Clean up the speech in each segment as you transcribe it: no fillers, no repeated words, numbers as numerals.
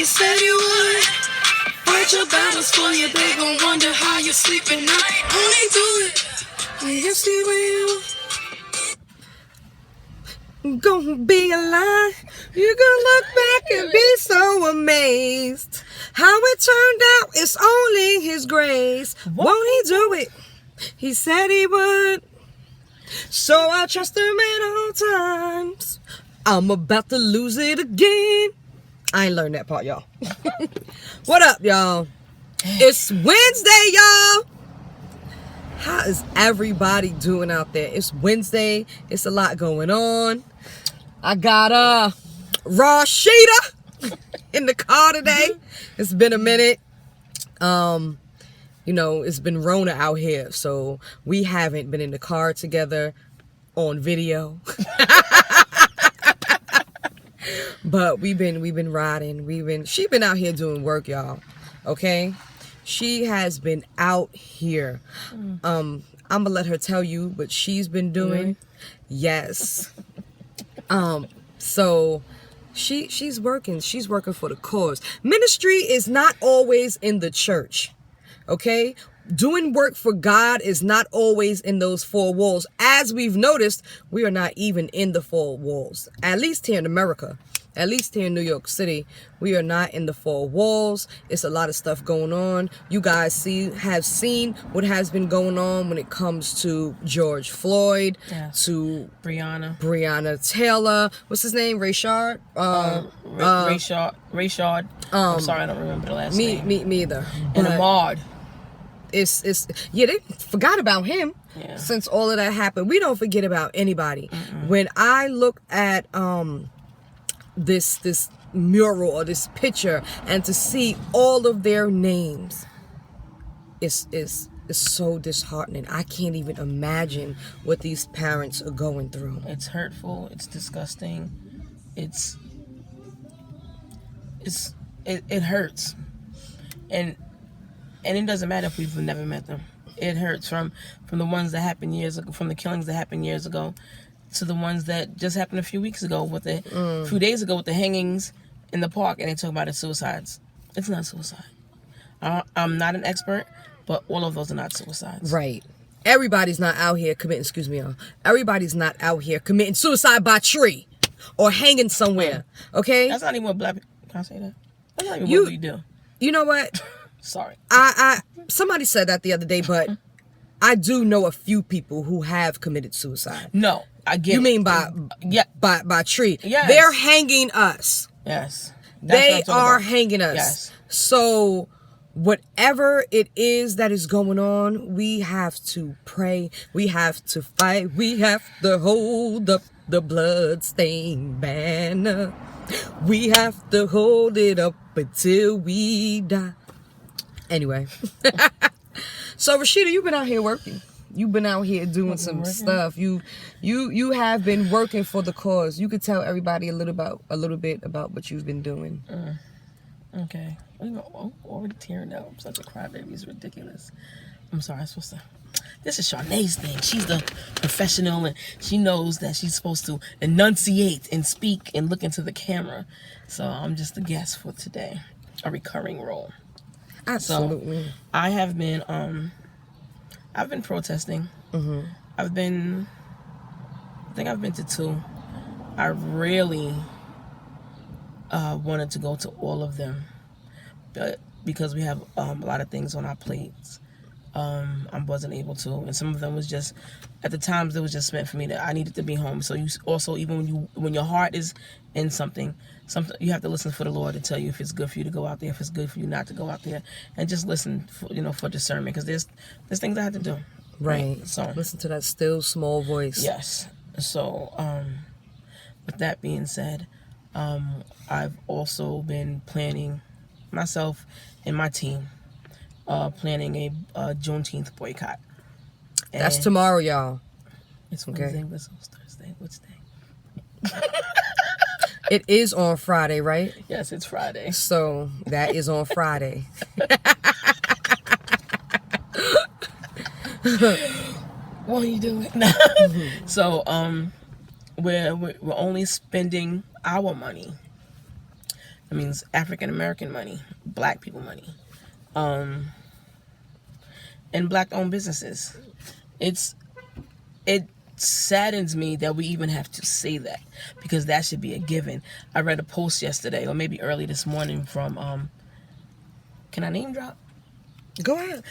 said he would fight your battles for you. They gon' wonder how you sleep at night. Won't he do it? Yes, he will. Gonna be a lie. You gonna look back and be so amazed. How it turned out, it's only his grace. Won't he do it? He said he would. So I trust him at all times. I'm about to lose it again. I ain't learned that part, y'all. What up, y'all? It's Wednesday, y'all. How is everybody doing out there? It's Wednesday. It's a lot going on. I got Rashida in the car today. It's been a minute. You know, it's been Rona out here, so we haven't been in the car together on video. But we've been riding. She been out here doing work, y'all. Okay? She has been out here. I'm gonna let her tell you what she's been doing. Yes. So she's working for the cause. Ministry is not always in the church. Okay? Doing work for God is not always in those four walls. As we've noticed, we are not even in the four walls. At least here in America. At least here in New York City, we are not in the four walls. It's a lot of stuff going on. You guys have seen what has been going on when it comes to George Floyd, to Breonna Taylor. What's his name? Rayshard? Rayshard. I'm sorry, I don't remember the last name. Me either. And Ahmaud. They forgot about him since all of that happened. We don't forget about anybody. When I look at this mural or this picture and to see all of their names, it's so disheartening. I can't even imagine what these parents are going through. It's hurtful. It's disgusting. It hurts, and it doesn't matter if we've never met them. It hurts from the ones that happened years ago, from the killings that happened years ago, to the ones that just happened a few weeks ago a few days ago with the hangings in the park, and they talk about it suicides. It's not suicide. I'm not an expert, but all of those are not suicides. Right. Everybody's not out here committing. Excuse me, y'all. Everybody's not out here committing suicide by tree or hanging somewhere. Okay. That's not even what black people. Can I say that? That's not even what we do. You know what? Sorry. Somebody said that the other day, but I do know a few people who have committed suicide. No, I get it. You mean by tree? Yes. They're hanging us. Yes. They are hanging us. Yes. So whatever it is that is going on, we have to pray. We have to fight. We have to hold up the bloodstained banner. We have to hold it up until we die. Anyway. So Rashida, you've been out here working. You've been out here doing some stuff. You have been working for the cause. You could tell everybody a little bit about what you've been doing. Okay. I'm already tearing up. I'm such a crybaby. It's ridiculous. I'm sorry. I'm supposed to. This is CHARNAE's thing. She's the professional, and she knows that she's supposed to enunciate and speak and look into the camera. So I'm just a guest for today, a recurring role. Absolutely. So I have been I've been protesting. I think I've been to 2. I really wanted to go to all of them, but because we have a lot of things on our plates, I wasn't able to. And some of them was just, at the times it was just meant for me that I needed to be home. So you also, even when your heart is in something, you have to listen for the Lord to tell you if it's good for you to go out there, if it's good for you not to go out there, and just listen for discernment, because there's things I had to do. Right. So listen to that still small voice. Yes. So with that being said, I've also been planning, myself and my team, planning a Juneteenth boycott. And that's tomorrow, y'all. It's Wednesday. What's Thursday? Which day? It is on Friday, right? Yes, it's Friday. So that is on Friday. What are you doing? So we're only spending our money That means African American money, black people money, and black owned businesses. It saddens me that we even have to say that, because that should be a given. I read a post yesterday, or maybe early this morning, from can I name drop? Go ahead.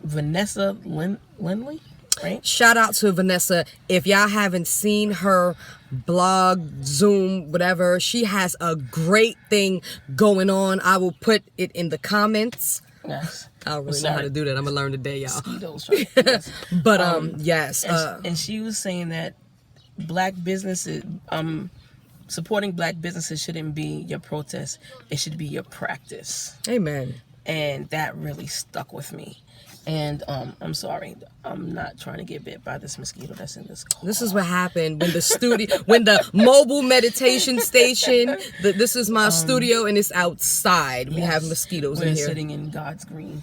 Vanessa Lindley, right? Shout out to Vanessa. If y'all haven't seen her blog, Zoom, whatever, she has a great thing going on. I will put it in the comments. Yes. I don't really know how to do that. I'm gonna learn today, y'all. Mosquitoes, right? Yes. But yes. And she was saying that black businesses, supporting black businesses shouldn't be your protest. It should be your practice. Amen. And that really stuck with me. And I'm sorry, I'm not trying to get bit by this mosquito that's in this car. This is what happened when the studio, when the mobile meditation station. This is my studio, and it's outside. We have mosquitoes in here. We're sitting in God's green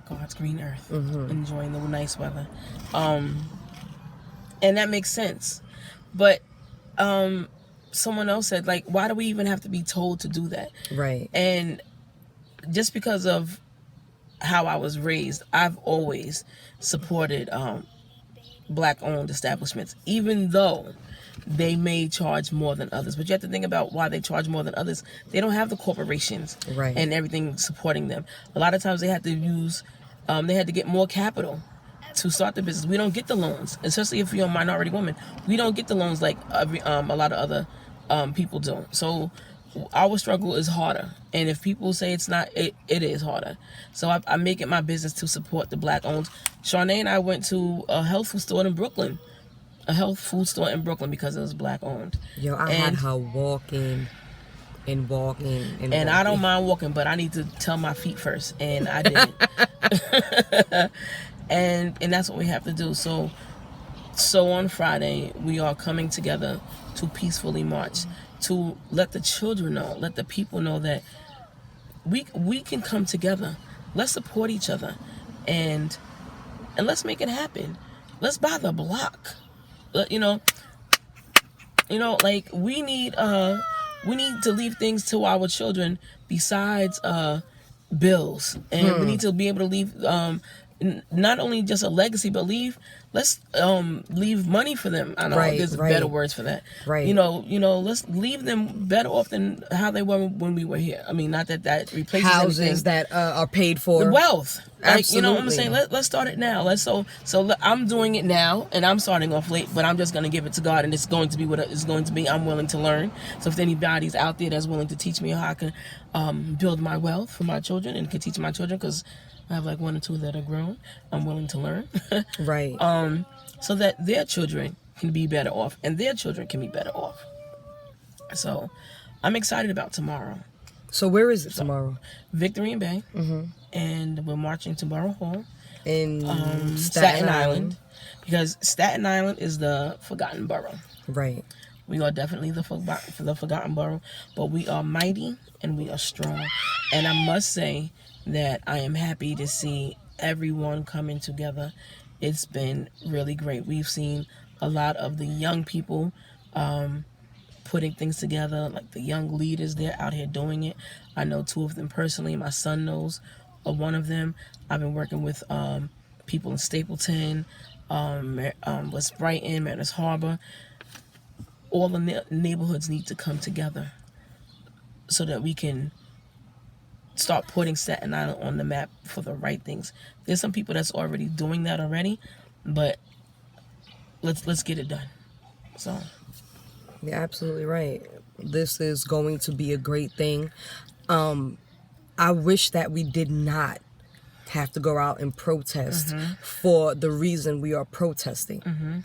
earth, enjoying the nice weather, and that makes sense. But someone else said, like, why do we even have to be told to do that? Right. And just because of how I was raised, I've always supported black-owned establishments, even though they may charge more than others. But you have to think about why they charge more than others. They don't have the corporations and everything supporting them. A lot of times they had to use, they had to get more capital to start the business. We don't get the loans, especially if you're a minority woman. We don't get the loans like a lot of other people do. So our struggle is harder, and if people say it's not, it is harder. So I make it my business to support the black owned. CHARNAE and I went to a health food store in Brooklyn, because it was black owned. Yo, I had her walking. And I don't mind walking, but I need to tell my feet first, and I didn't. and that's what we have to do. So on Friday we are coming together to peacefully march, to let the children know, let the people know that we can come together. Let's support each other, and let's make it happen. Let's buy the block. You know, like we need to leave things to our children besides bills, and we need to be able to leave not only just a legacy, but let's leave money for them. I know there's better words for that. Right. You know, let's leave them better off than how they were when we were here. I mean, not that replaces houses anything. that are paid for. The wealth. Like, Absolutely. you know what I'm saying? Let's start it now. So I'm doing it now, and I'm starting off late, but I'm just going to give it to God, and it's going to be what it's going to be. I'm willing to learn. So if anybody's out there that's willing to teach me how I can build my wealth for my children and can teach my children, because I have like one or two that are grown, I'm willing to learn. Right. So that their children can be better off, and their children can be better off. So I'm excited about tomorrow. So where is it tomorrow? Victory and Bay. And we're marching to Borough Hall in Staten Island, because Staten Island is the forgotten borough. Right. We are definitely the forgotten borough, but we are mighty and we are strong. And I must say that I am happy to see everyone coming together. It's been really great. We've seen a lot of the young people putting things together, like the young leaders. They're out here doing it. I know two of them personally. My son knows one of them. I've been working with people in Stapleton, West Brighton, Mariners Harbor. All the neighborhoods need to come together so that we can start putting Staten Island on the map for the right things. There's some people that's already doing that already, but let's get it done. So you're absolutely right. This is going to be a great thing. I wish that we did not have to go out and protest for the reason we are protesting,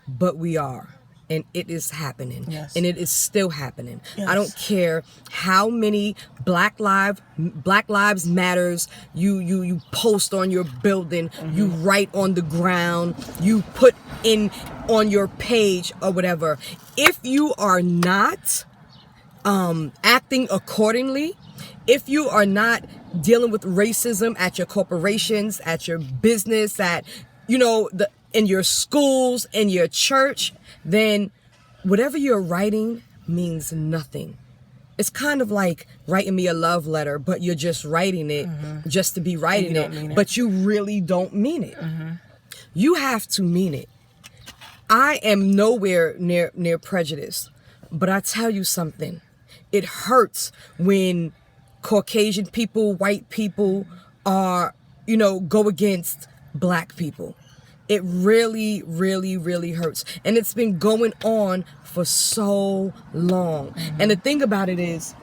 but we are. And it is happening. Yes. And it is still happening. Yes. I don't care how many Black Lives Matters you post on your building, you write on the ground, you put in on your page or whatever. If you are not acting accordingly, if you are not dealing with racism at your corporations, at your business, at in your schools, in your church, then whatever you're writing means nothing. it's kind of like writing me a love letter, but you're just writing it just to be writing it, but you really don't mean it. You have to mean it. I am nowhere near prejudice, but I tell you something. It hurts when Caucasian people, white people are, go against black people. It really, really, really hurts. And it's been going on for so long. And the thing about it is,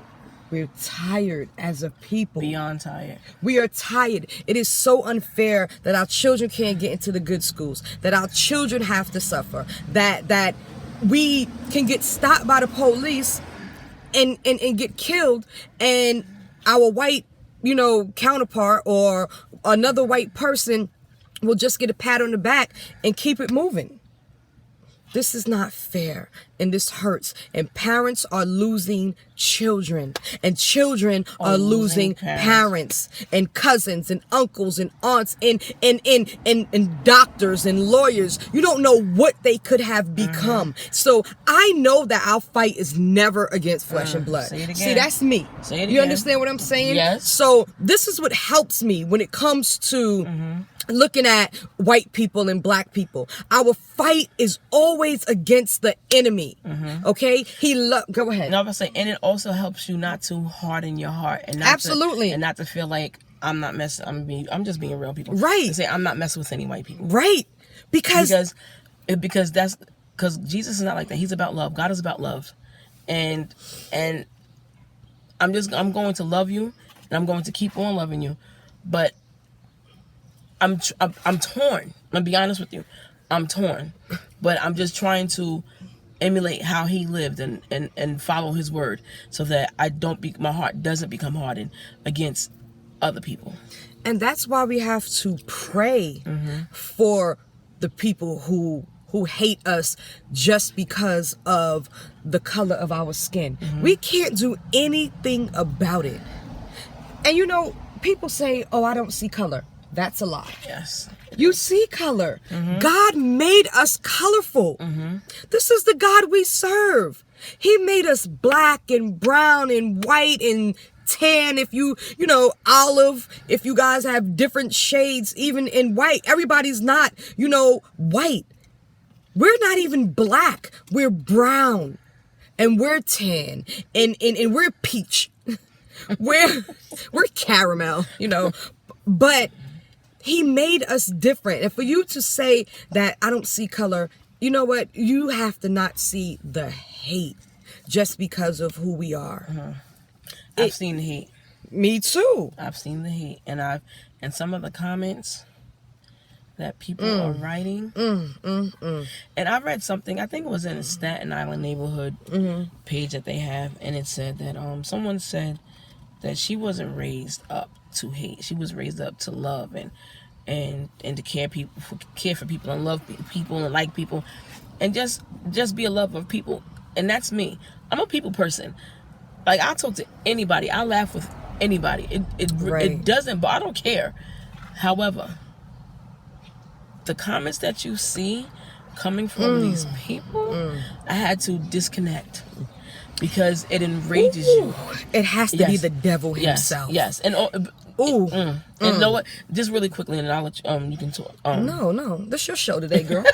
we're tired as a people. Beyond tired. We are tired. It is so unfair that our children can't get into the good schools, that our children have to suffer, that we can get stopped by the police and get killed, and our white, counterpart or another white person will just get a pat on the back and keep it moving. This is not fair, and this hurts, and parents are losing children, and children are losing parents, and cousins, and uncles, and aunts, and doctors, and lawyers. You don't know what they could have become. So I know that our fight is never against flesh and blood. Say it again. See, that's me. Say it You again. understand what I'm saying? Yes. So this is what helps me when it comes to looking at white people and black people. Our fight is always against the enemy. Okay? Go ahead. No, I was saying, and it also helps you not to harden your heart and not Absolutely. and not to feel like I'm not messing. I'm just being real, people. Right. To say I'm not messing with any white people. Right. Because Jesus is not like that. He's about love. God is about love, and I'm going to love you, and I'm going to keep on loving you, but I'm torn. I'm gonna be honest with you. I'm torn, but I'm just trying to emulate how he lived and follow his word, so that my heart doesn't become hardened against other people. And that's why we have to pray for the people who hate us just because of the color of our skin. We can't do anything about it. And people say, "Oh, I don't see color." That's a lie. Yes. You see color. God made us colorful. This is the God we serve. He made us black and brown and white and tan. If olive, if you guys have different shades, even in white, everybody's not, white. We're not even black. We're brown and we're tan and we're peach. we're caramel, but he made us different. And for you to say that I don't see color, you know what? You have to not see the hate just because of who we are. I've seen the hate. Me too. I've seen the hate, and some of the comments that people are writing. And I read something, I think it was in a Staten Island neighborhood page that they have, and it said that someone said that she wasn't raised up to hate. She was raised up to love and to care for people and love people and like people and just be a lover of people. And that's me. I'm a people person. Like, I'll talk to anybody. I laugh with anybody. It doesn't, but I don't care. However, the comments that you see coming from these people, I had to disconnect because it enrages you. It has to be the devil himself. Yes. And and you know what? Just really quickly, and I'll let you can talk. No, this your show today, girl.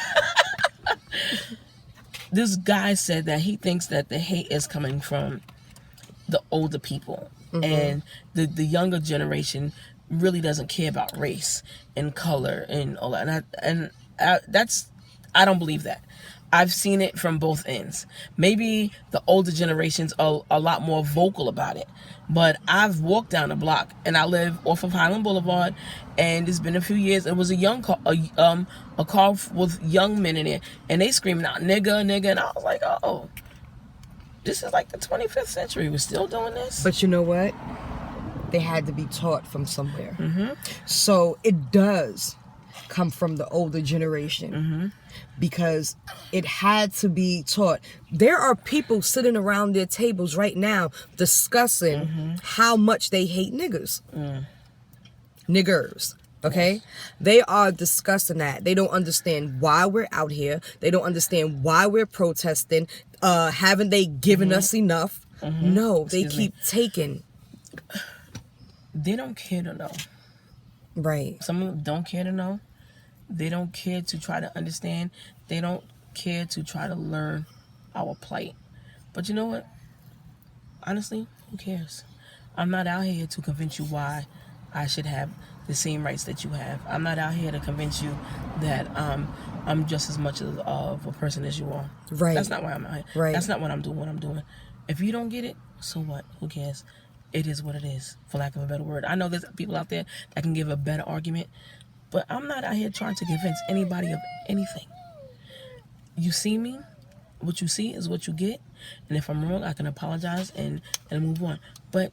This guy said that he thinks that the hate is coming from the older people, and the younger generation really doesn't care about race and color and all that. And I don't believe that. I've seen it from both ends. Maybe the older generations are a lot more vocal about it. But I've walked down the block, and I live off of Highland Boulevard, and it's been a few years. It was a car with young men in it, and they screaming out nigga, and I was like, oh, this is like the 25th century. We're still doing this. But you know what? They had to be taught from somewhere. So it does come from the older generation because it had to be taught. There are people sitting around their tables right now discussing how much they hate niggers. Niggers. Okay? They are discussing that. They don't understand why we're out here. They don't understand why we're protesting. Haven't they given us enough? No, they keep taking. They don't care to know. Right. Some of them don't care to know. They don't care to try to understand. They don't care to try to learn our plight. But you know what? Honestly, who cares? I'm not out here to convince you why I should have the same rights that you have. I'm not out here to convince you that I'm just as much of a person as you are. Right. That's not why I'm out here. Right. That's not what I'm doing. If you don't get it, so what? Who cares? It is what it is, for lack of a better word. I know there's people out there that can give a better argument, but I'm not out here trying to convince anybody of anything. You see me, what you see is what you get, and if I'm wrong, I can apologize and move on. But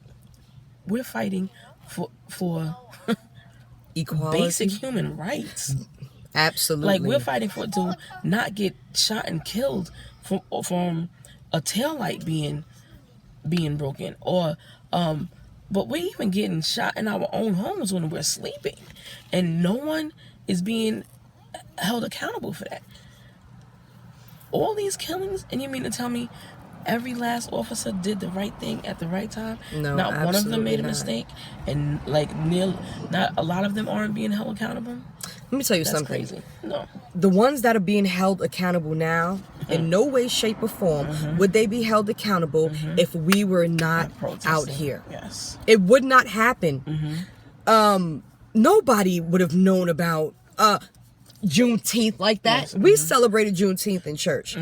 we're fighting for Equality. basic human rights. Absolutely. Like, we're fighting to not get shot and killed from a taillight being broken, or but we're even getting shot in our own homes when we're sleeping, and no one is being held accountable for that. All these killings, and you mean to tell me every last officer did the right thing at the right time? No, not one of them made a not. mistake, and not a lot of them aren't being held accountable. Let me tell you That's something. crazy. No. The ones that are being held accountable now, in no way, shape, or form would they be held accountable if we were not out here. Yes. It would not happen. Nobody would have known about Juneteenth like that. Yes. We celebrated Juneteenth in church,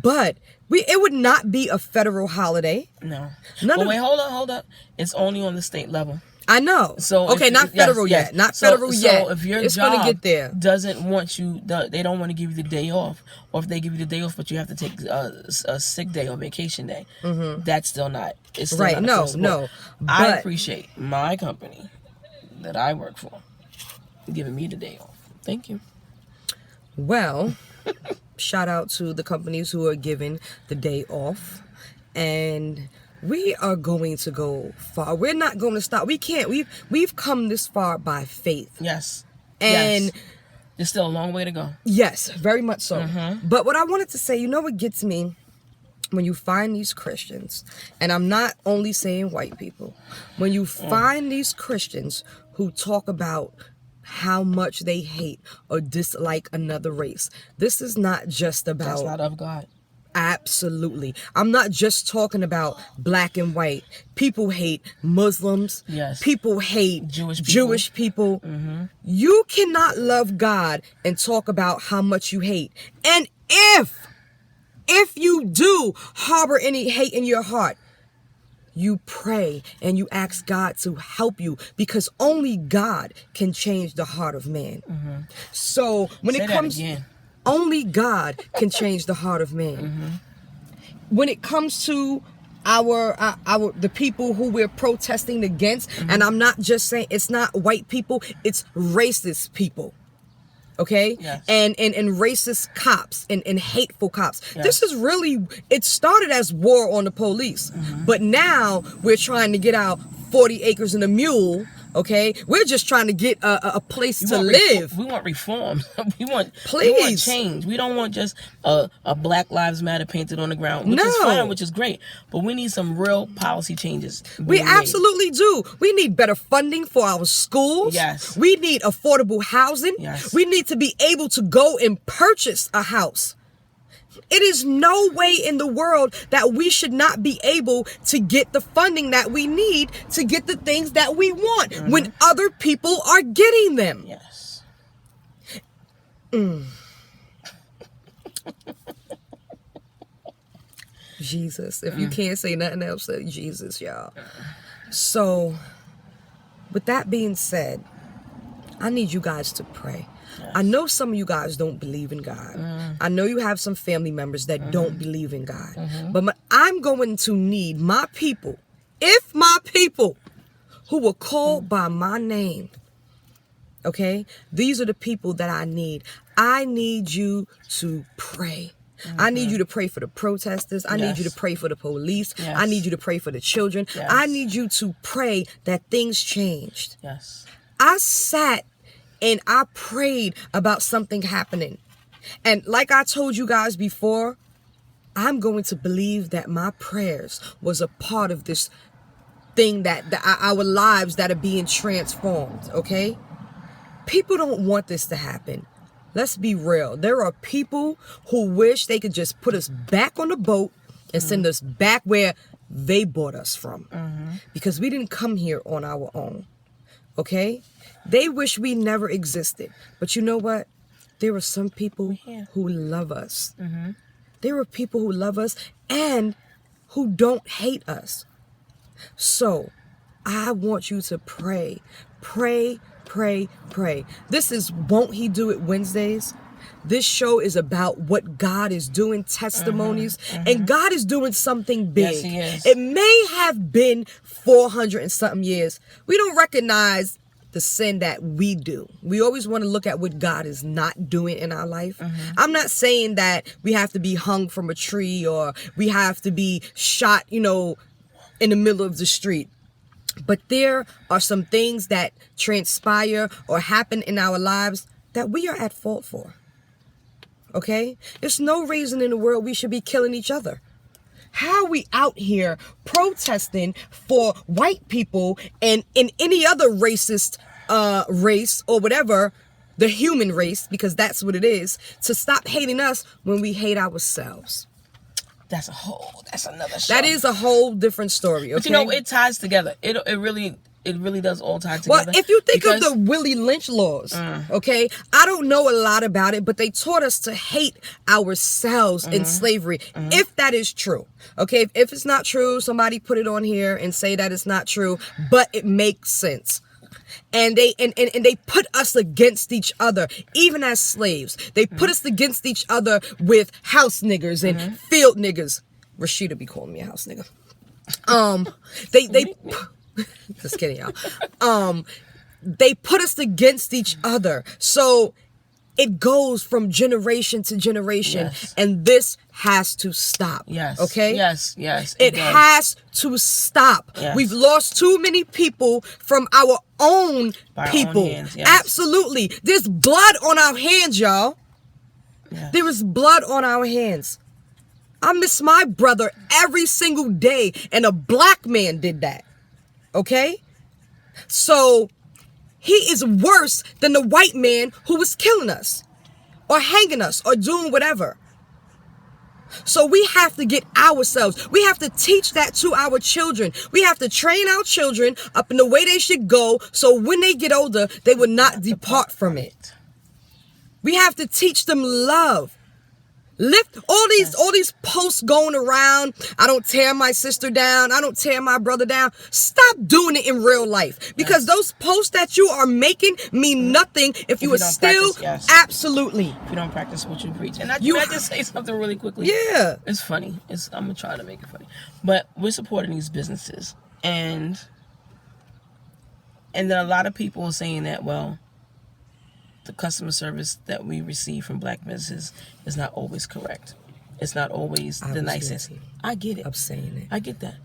but it would not be a federal holiday. No. None Wait, hold up. It's only on the state level. I know. So okay, not federal yet. Not federal yet. So if your it's job gonna get there. doesn't want you, they don't want to give you the day off, or if they give you the day off, but you have to take a sick day or vacation day, that's still not. It's still right. Not No. I But appreciate my company that I work for giving me the day off. Thank you. well, shout out to the companies who are giving the day off, and we are going to go far. We're not going to stop. We can't. We've come this far by faith. Yes. And there's still a long way to go. yes, very much so. But what I wanted to say, you know what gets me? When you find these Christians, and I'm not only saying white people, when you find these Christians who talk about how much they hate or dislike another race, this is not just about... That's not of God. Absolutely. I'm not just talking about black and white. People hate Muslims. Yes. People hate Jewish people. You cannot love God and talk about how much you hate. And if you do harbor any hate in your heart, you pray and you ask God to help you, because only God can change the heart of man. So when it comes... Only God can change the heart of man. When it comes to the people who we're protesting against, and I'm not just saying it's not white people, it's racist people. Okay? Yes. And racist cops and hateful cops. Yes. This is really, it started as war on the police, but now we're trying to get out 40 acres and a mule. Okay, we're just trying to get a place to live. We want reform. we want change. We don't want just a Black Lives Matter painted on the ground, which is fine, which is great. But we need some real policy changes. We absolutely do. We need better funding for our schools. Yes. We need affordable housing. Yes. We need to be able to go and purchase a house. It is no way in the world that we should not be able to get the funding that we need to get the things that we want when other people are getting them. Yes. Jesus. If you can't say nothing else, say Jesus, y'all. So, with that being said, I need you guys to pray. Yes. I know some of you guys don't believe in God. I know you have some family members that don't believe in God. But I'm going to need my people, if my people who were called by my name, okay? These are the people that I need. I need you to pray. I need you to pray for the protesters. I need you to pray for the police. I need you to pray for the children. I need you to pray that things changed. Yes. I sat and I prayed about something happening. And like I told you guys before, I'm going to believe that my prayers was a part of this thing that our lives that are being transformed, okay? People don't want this to happen. Let's be real. There are people who wish they could just put us back on the boat and send us back where they brought us from. Because we didn't come here on our own. Okay? They wish we never existed. But you know what? There are some people who love us. There are people who love us and who don't hate us. So, I want you to pray. Pray. Pray, pray. This is Won't He Do It Wednesdays. This show is about what God is doing, testimonies, and God is doing something big. Yes, He is. It may have been 400 and something years. We don't recognize the sin that we do. We always want to look at what God is not doing in our life. I'm not saying that we have to be hung from a tree or we have to be shot, in the middle of the street. But there are some things that transpire or happen in our lives that we are at fault for. Okay? There's no reason in the world we should be killing each other. How are we out here protesting for white people and in any other racist race or whatever, the human race, because that's what it is, to stop hating us when we hate ourselves? That's another show. That is a whole different story, okay? But it ties together. It really does all tie together. Well, if you think of the Willie Lynch laws, okay, I don't know a lot about it, but they taught us to hate ourselves in slavery, if that is true. Okay, if it's not true, somebody put it on here and say that it's not true, but it makes sense. And they put us against each other, even as slaves. They put us against each other with house niggers and field niggers. Rashida be calling me a house nigger. They just kidding, y'all. They put us against each other. So it goes from generation to generation, and this has to stop. Yes. Okay? Yes. It has to stop. Yes. We've lost too many people from our own people. Own hands, yes. Absolutely. There's blood on our hands, y'all. Yes. There is blood on our hands. I miss my brother every single day, and a black man did that. Okay? So he is worse than the white man who was killing us or hanging us or doing whatever. So we have to get ourselves. We have to teach that to our children. We have to train our children up in the way they should go, so when they get older, they will not depart from it. We have to teach them love. Lift all these posts going around. I don't tear my sister down. I don't tear my brother down. Stop doing it in real life, because those posts that you are making mean nothing if you are still absolutely. If you don't practice what you preach. And I just say something really quickly. Yeah, it's funny. I'm gonna try to make it funny, but we're supporting these businesses, and then a lot of people are saying that, well, the customer service that we receive from black businesses is not always correct. It's not always the nicest. I get it. I'm saying it. I get that.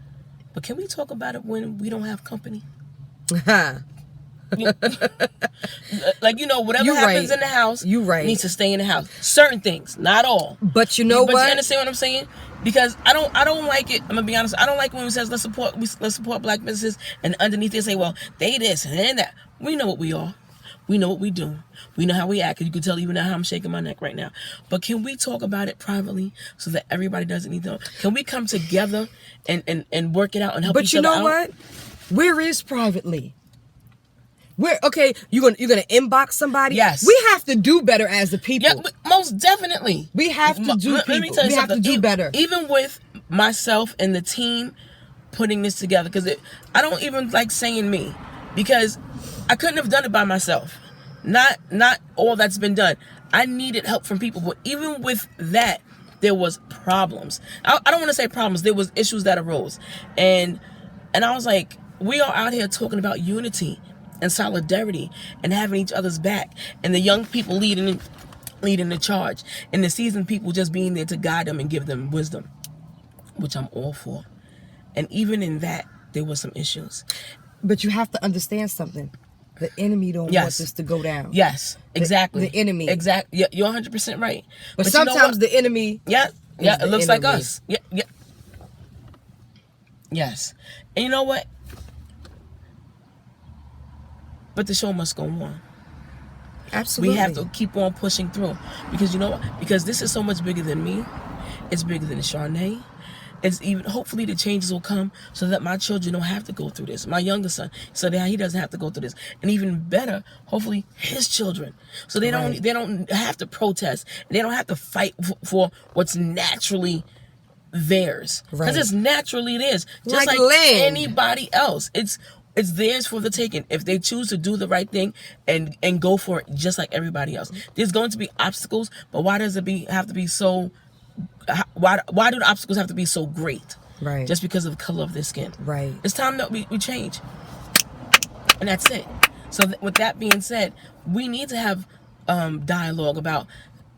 But can we talk about it when we don't have company? Whatever happens in the house needs to stay in the house. Certain things, not all. But you know what? But you understand what I'm saying? Because I don't like it. I'm gonna be honest. I don't like when it says let's support black businesses, and underneath they say, well, they this and that. We know what we are. We know what we do. We know how we act. You can tell even now how I'm shaking my neck right now. But can we talk about it privately so that everybody doesn't need to know? Can we come together and work it out and help each other out? But you know what? Where is privately? You're gonna inbox somebody? Yes. We have to do better as the people. Yeah, most definitely. We have to do we have to do better. Even with myself and the team putting this together, because I don't even like saying me, because I couldn't have done it by myself. Not all that's been done. I needed help from people, but even with that, there was problems. I don't want to say problems. There was issues that arose, and I was like, we are out here talking about unity and solidarity and having each other's back, and the young people leading the charge, and the seasoned people just being there to guide them and give them wisdom, which I'm all for. And even in that, there were some issues. But you have to understand something. The enemy don't want this to go down. Yes, exactly. The enemy. Exactly. You're 100% right. But sometimes the enemy Yeah, the it looks like enemy. us. Yeah, yeah. Yes. And you know what? But the show must go on. Absolutely. We have to keep on pushing through. Because you know what? Because this is so much bigger than me. It's bigger than CHARNAE. It's even, hopefully the changes will come so that my children don't have to go through this. My youngest son, so that he doesn't have to go through this. And even better, hopefully his children. So they don't have to protest. They don't have to fight for what's naturally theirs. Because it's naturally theirs. Just like land. anybody else. It's theirs for the taking if they choose to do the right thing and go for it just like everybody else. There's going to be obstacles, but why does it have to be so... Why do the obstacles have to be so great? Right. Just because of the color of their skin. Right. It's time that we change. And that's it. So with that being said, we need to have dialogue about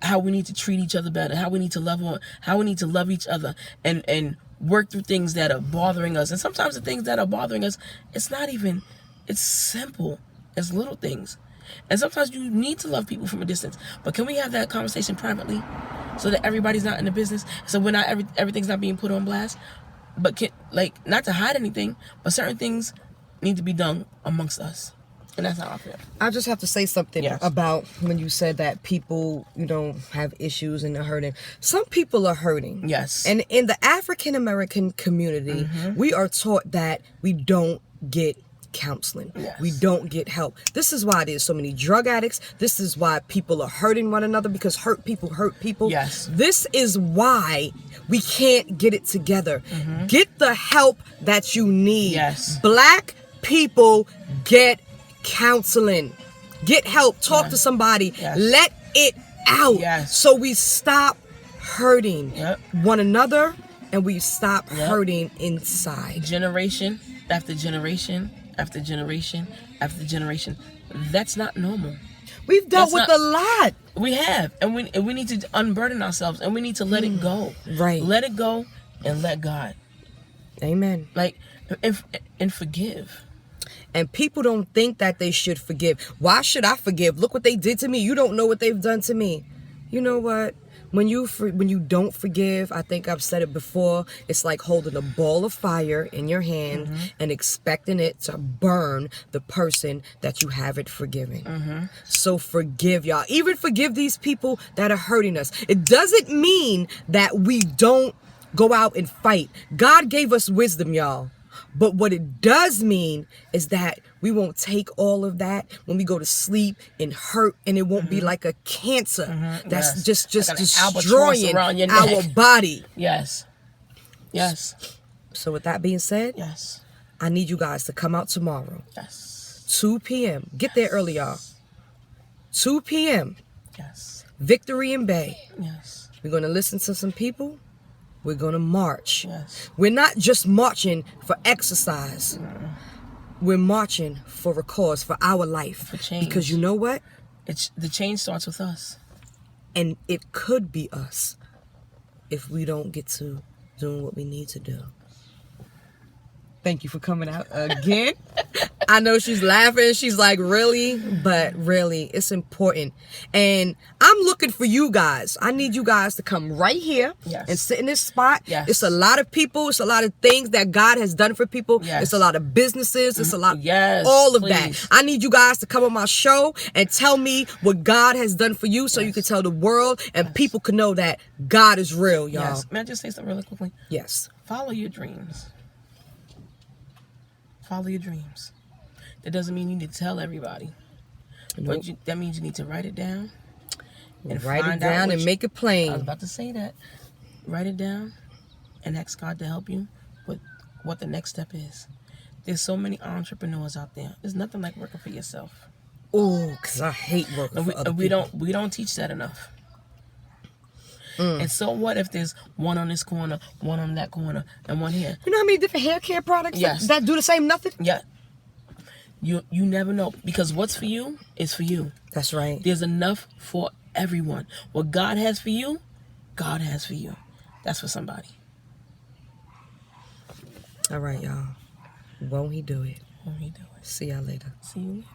how we need to treat each other better, how we need to love each other and work through things that are bothering us. And sometimes the things that are bothering us, it's simple. It's little things. And sometimes you need to love people from a distance. But can we have that conversation privately so that everybody's not in the business? So we're not everything's not being put on blast. But not to hide anything, but certain things need to be done amongst us. And that's how I feel. I just have to say something about when you said that people, have issues and they're hurting. Some people are hurting. Yes. And in the African American community, we are taught that we don't get counseling. Yes. We don't get help. This is why there's so many drug addicts. This is why people are hurting one another, because hurt people hurt people. Yes. This is why we can't get it together. Get the help that you need. Yes. Black people, get counseling. Get help. Talk to somebody. Yes. Let it out. Yes. So we stop hurting one another and we stop hurting inside. Generation after generation after generation after generation. That's not normal. We've dealt with a lot. We have. And we need to unburden ourselves and we need to let it go. Right. Let it go and let God. Amen. And forgive. And people don't think that they should forgive. Why should I forgive? Look what they did to me. You don't know what they've done to me. You know what? When you don't forgive, I think I've said it before, it's like holding a ball of fire in your hand and expecting it to burn the person that you haven't forgiven. So forgive, y'all. Even forgive these people that are hurting us. It doesn't mean that we don't go out and fight. God gave us wisdom, y'all. But what it does mean is that we won't take all of that when we go to sleep and hurt, and it won't be like a cancer that's just like destroying our body. Yes. Yes. So with that being said, yes, I need you guys to come out tomorrow. Yes. 2 p.m. Get there early, y'all. 2 p.m. Yes. Victory in Bay. Yes. We're going to listen to some people. We're going to march. Yes. We're not just marching for exercise. We're marching for a cause, for our life. For change. Because you know what? The change starts with us. And it could be us if we don't get to doing what we need to do. Thank you for coming out again. I know she's laughing. She's like, really? But really, it's important. And I'm looking for you guys. I need you guys to come right here and sit in this spot. Yes. It's a lot of people. It's a lot of things that God has done for people. Yes. It's a lot of businesses. It's a lot. Yes, all of please. that. I need you guys to come on my show and tell me what God has done for you so you can tell the world and people can know that God is real, y'all. Yes. May I just say something really quickly? Yes. Follow your dreams. Follow your dreams. That doesn't mean you need to tell everybody. Nope. But that means you need to write it down. And write it down and make it plain. I was about to say that. Write it down and ask God to help you with what the next step is. There's so many entrepreneurs out there. There's nothing like working for yourself. Oh, because I hate working for other people. We don't teach that enough. And so what if there's one on this corner, one on that corner, and one here? You know how many different hair care products that do the same nothing? Yeah. You never know. Because what's for you is for you. That's right. There's enough for everyone. What God has for you, God has for you. That's for somebody. All right, y'all. Won't he do it? Won't he do it? See y'all later. See you later.